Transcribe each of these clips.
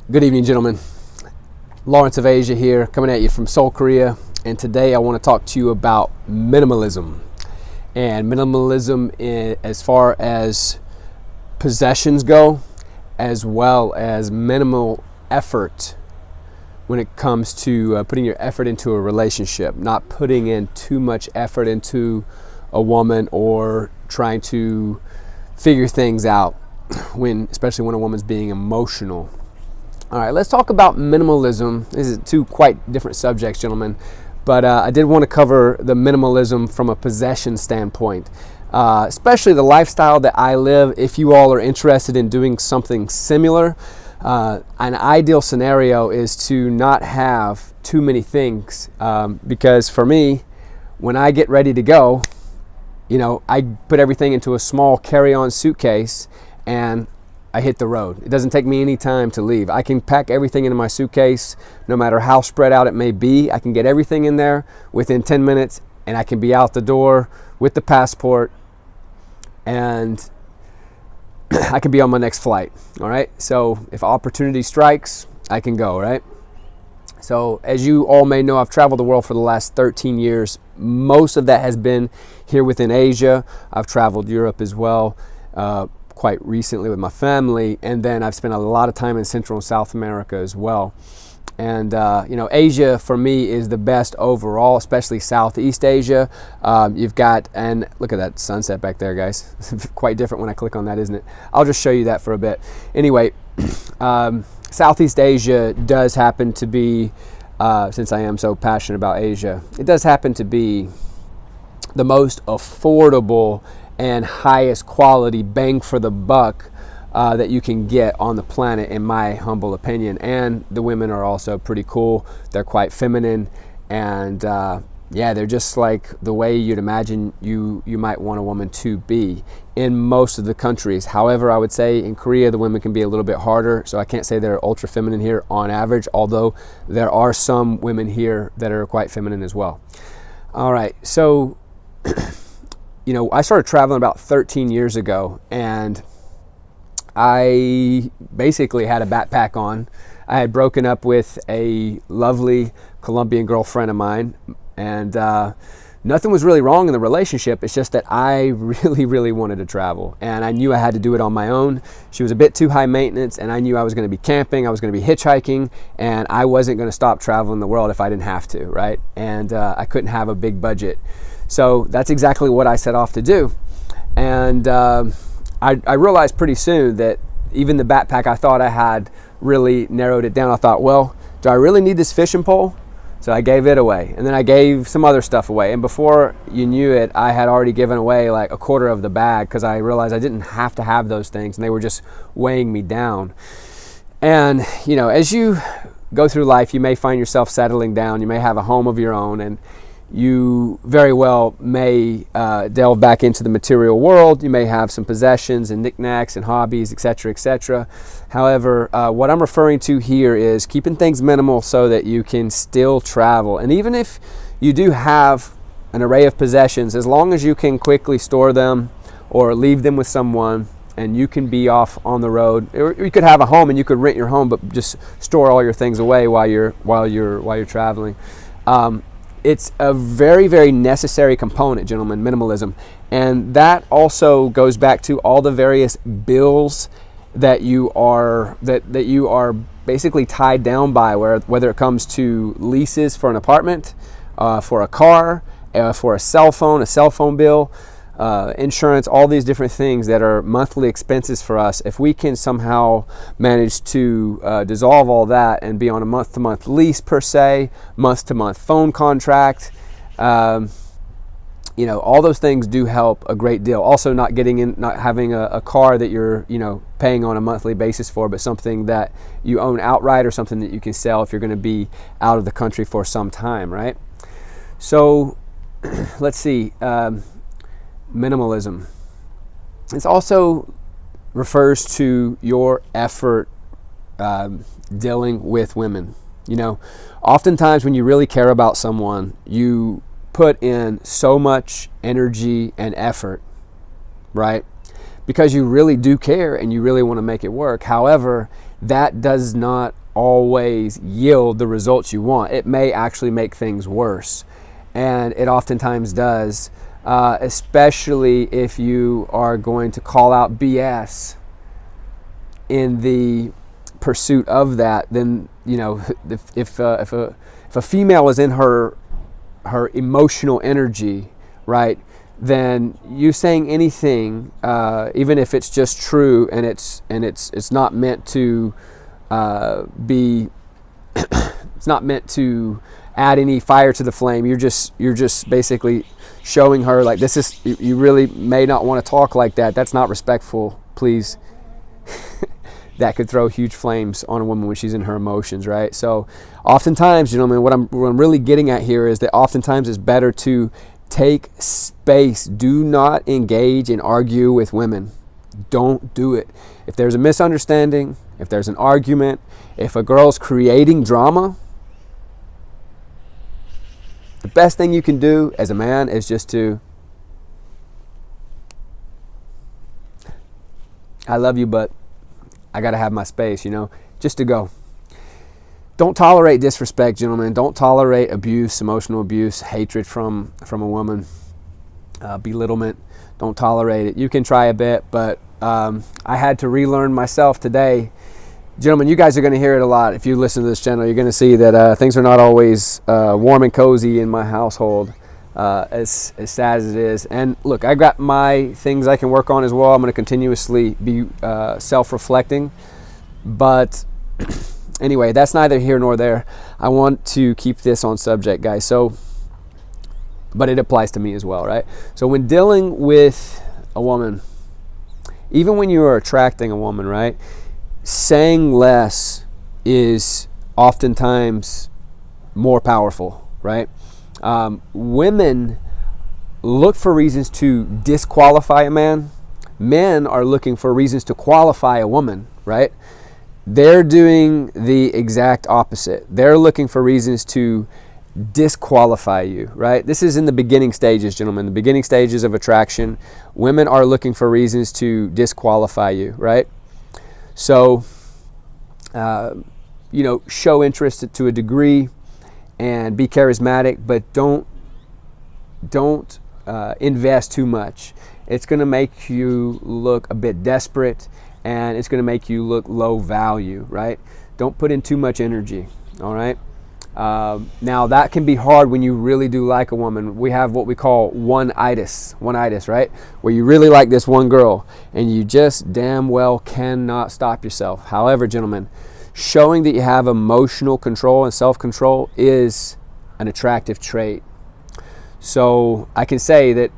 Good evening, gentlemen. Lawrenceofasia here, coming at you from Seoul, Korea. And today I want to talk to you about minimalism. And minimalism as far as possessions go, as well as minimal effort when it comes to putting your effort into a relationship, not putting in too much effort into a woman or trying to figure things out, especially when a woman's being emotional. All right, let's talk about minimalism. This is two quite different subjects, gentlemen, but I did want to cover the minimalism from a possession standpoint, especially the lifestyle that I live. If you all are interested in doing something similar, an ideal scenario is to not have too many things, because for me, when I get ready to go, I put everything into a small carry-on suitcase and I hit the road. It doesn't take me any time to leave. I can pack everything into my suitcase, no matter how spread out it may be. I can get everything in there within 10 minutes and I can be out the door with the passport and I can be on my next flight. All right. So if opportunity strikes, I can go, right? So as you all may know, I've traveled the world for the last 13 years. Most of that has been here within Asia. I've traveled Europe as well, quite recently with my family, and then I've spent a lot of time in Central and South America as well. And Asia for me is the best overall, especially Southeast Asia. You've got, and look at that sunset back there, guys. Quite different when I click on that, isn't it? I'll just show you that for a bit. Anyway, Southeast Asia does happen to be, since I am so passionate about Asia, it does happen to be the most affordable and highest quality bang for the buck that you can get on the planet, in my humble opinion. And the women are also pretty cool. They're quite feminine, and they're just like the way you'd imagine you might want a woman to be in most of the countries. However, I would say in Korea the women can be a little bit harder, so I can't say they're ultra feminine here on average, although there are some women here that are quite feminine as well. All right, so I started traveling about 13 years ago, and I basically had a backpack on. I had broken up with a lovely Colombian girlfriend of mine, and nothing was really wrong in the relationship. It's just that I really, really wanted to travel, and I knew I had to do it on my own. She was a bit too high maintenance, and I knew I was going to be camping, I was going to be hitchhiking, and I wasn't going to stop traveling the world if I didn't have to, right? And I couldn't have a big budget. So that's exactly what I set off to do. And I realized pretty soon that even the backpack I thought I had really narrowed it down. I thought, well, do I really need this fishing pole? So I gave it away. And then I gave some other stuff away. And before you knew it, I had already given away like a quarter of the bag, because I realized I didn't have to have those things and they were just weighing me down. And, as you go through life, you may find yourself settling down. You may have a home of your own, and you very well may delve back into the material world. You may have some possessions and knickknacks and hobbies, etc., etc. However, what I'm referring to here is keeping things minimal so that you can still travel. And even if you do have an array of possessions, as long as you can quickly store them or leave them with someone, and you can be off on the road, or you could have a home and you could rent your home, but just store all your things away while you're traveling. It's a very, very necessary component, gentlemen, minimalism. And that also goes back to all the various bills that you are basically tied down by, whether it comes to leases for an apartment, for a car, for a cell phone bill, insurance, all these different things that are monthly expenses for us. If we can somehow manage to dissolve all that and be on a month-to-month lease per se, month-to-month phone contract, all those things do help a great deal. Also, not having a car that you're paying on a monthly basis for, but something that you own outright, or something that you can sell if you're going to be out of the country for some time, right? So let's see. Minimalism. It also refers to your effort dealing with women. Oftentimes when you really care about someone, you put in so much energy and effort, right? Because you really do care and you really want to make it work. However, that does not always yield the results you want. It may actually make things worse, and it oftentimes does, especially if you are going to call out BS in the pursuit of that. Then, you know, if a female is in her emotional energy, right, then you saying anything, even if it's just true and it's not meant to be it's not meant to add any fire to the flame. You're just basically showing her, like, this is, you really may not want to talk like that. That's not respectful, please. That could throw huge flames on a woman when she's in her emotions, right? So oftentimes, gentlemen, what I'm really getting at here is that oftentimes it's better to take space. Do not engage and argue with women. Don't do it. If there's a misunderstanding, if there's an argument, if a girl's creating drama, the best thing you can do as a man is just to, I love you, but I got to have my space, you know, just to go. Don't tolerate disrespect, gentlemen. Don't tolerate abuse, emotional abuse, hatred from a woman, belittlement. Don't tolerate it. You can try a bit, but I had to relearn myself today. Gentlemen, you guys are going to hear it a lot. If you listen to this channel, you're going to see that things are not always warm and cozy in my household, as sad as it is. And look, I've got my things I can work on as well. I'm going to continuously be self-reflecting. But anyway, that's neither here nor there. I want to keep this on subject, guys. So, but it applies to me as well, right? So when dealing with a woman, even when you are attracting a woman, right, saying less is oftentimes more powerful, right? Women look for reasons to disqualify a man. Men are looking for reasons to qualify a woman, right? They're doing the exact opposite. They're looking for reasons to disqualify you, right? This is in the beginning stages, gentlemen, the beginning stages of attraction. Women are looking for reasons to disqualify you, right? So, you know, show interest to a degree and be charismatic, but don't invest too much. It's going to make you look a bit desperate, and it's going to make you look low value, right? Don't put in too much energy, all right? Now, that can be hard when you really do like a woman. We have what we call one-itis, right? Where you really like this one girl, and you just damn well cannot stop yourself. However, gentlemen, showing that you have emotional control and self-control is an attractive trait. So I can say that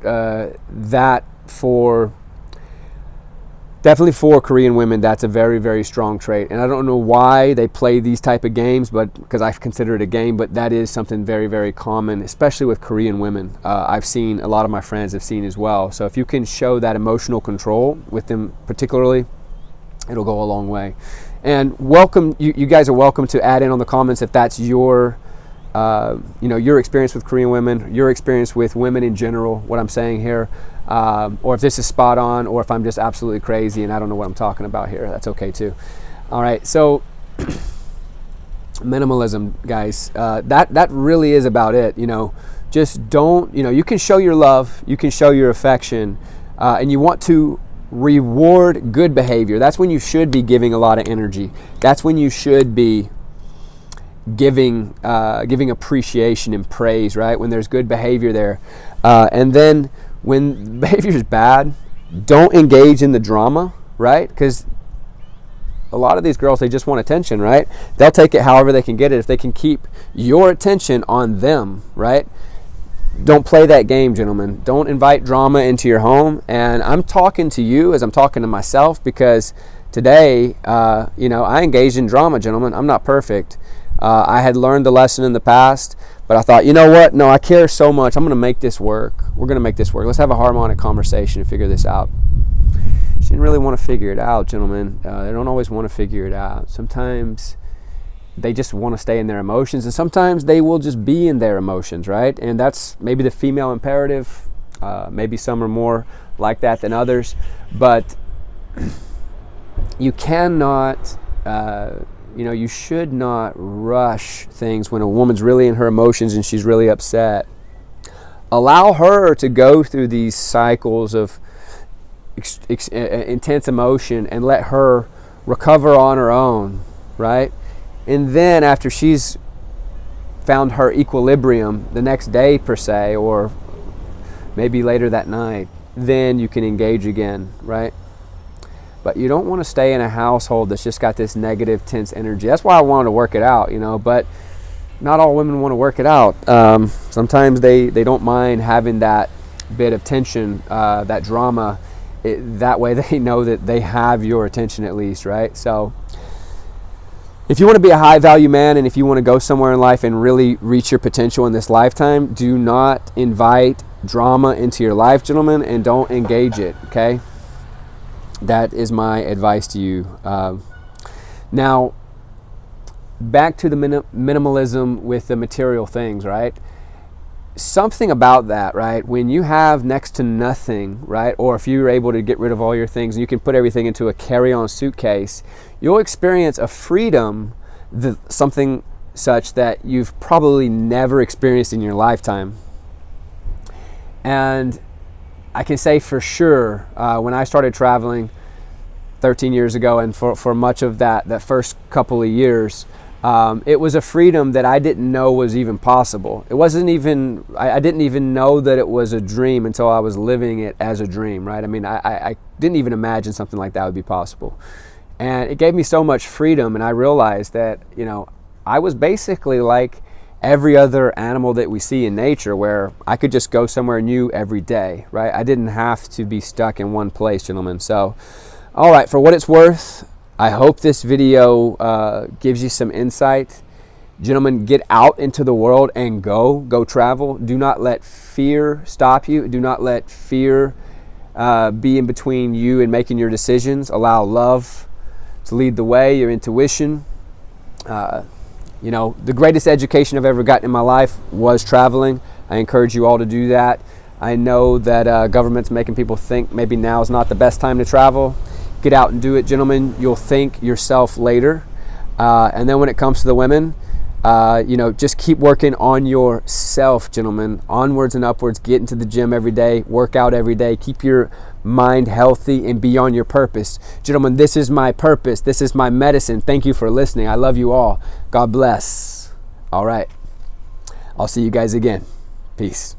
definitely for Korean women, that's a very, very strong trait. And I don't know why they play these type of games, but because I consider it a game, but that is something very, very common, especially with Korean women. I've seen, a lot of my friends have seen as well. So if you can show that emotional control with them particularly, it'll go a long way. And welcome, you guys are welcome to add in on the comments if that's your your experience with Korean women, your experience with women in general, what I'm saying here, or if this is spot on, or if I'm just absolutely crazy and I don't know what I'm talking about here. That's okay too. All right, so minimalism, guys, that really is about it. You know, just don't, you can show your love, you can show your affection, and you want to reward good behavior. That's when you should be giving a lot of energy. That's when you should be giving appreciation and praise, right? When there's good behavior there. And then when behavior is bad, don't engage in the drama, right? Because a lot of these girls, they just want attention, right? They'll take it however they can get it. If they can keep your attention on them, right? Don't play that game, gentlemen. Don't invite drama into your home. And I'm talking to you as I'm talking to myself, because today, I engaged in drama, gentlemen. I'm not perfect. I had learned the lesson in the past, but I thought, you know what? No, I care so much. I'm going to make this work. We're going to make this work. Let's have a harmonic conversation and figure this out. She didn't really want to figure it out, gentlemen. They don't always want to figure it out. Sometimes they just want to stay in their emotions, and sometimes they will just be in their emotions, right? And that's maybe the female imperative. Maybe some are more like that than others, but you cannot you should not rush things when a woman's really in her emotions and she's really upset. Allow her to go through these cycles of intense emotion and let her recover on her own, right? And then after she's found her equilibrium the next day per se, or maybe later that night, then you can engage again, right? But you don't want to stay in a household that's just got this negative, tense energy. That's why I wanted to work it out, but not all women want to work it out. Sometimes they don't mind having that bit of tension, that drama. That way they know that they have your attention at least, right? So if you want to be a high value man and if you want to go somewhere in life and really reach your potential in this lifetime, do not invite drama into your life, gentlemen, and don't engage it, okay? That is my advice to you. Now, back to the minimalism with the material things, right? Something about that, right? When you have next to nothing, right? Or if you're able to get rid of all your things and you can put everything into a carry-on suitcase, you'll experience a freedom, something such that you've probably never experienced in your lifetime. And I can say for sure, when I started traveling 13 years ago, and for much of that first couple of years, it was a freedom that I didn't know was even possible. It wasn't even, I didn't even know that it was a dream until I was living it as a dream, right? I mean, I didn't even imagine something like that would be possible. And it gave me so much freedom, and I realized that, I was basically like every other animal that we see in nature, where I could just go somewhere new every day, right? I didn't have to be stuck in one place, gentlemen. So, all right, for what it's worth, I hope this video gives you some insight. Gentlemen, get out into the world and go travel. Do not let fear stop you. Do not let fear be in between you and making your decisions. Allow love to lead the way, your intuition. The greatest education I've ever gotten in my life was traveling. I encourage you all to do that. I know that government's making people think maybe now is not the best time to travel. Get out and do it, gentlemen. You'll thank yourself later. And then when it comes to the women, just keep working on yourself, gentlemen. Onwards and upwards. Get into the gym every day. Work out every day. Keep your mind healthy and be on your purpose. Gentlemen, this is my purpose. This is my medicine. Thank you for listening. I love you all. God bless. All right. I'll see you guys again. Peace.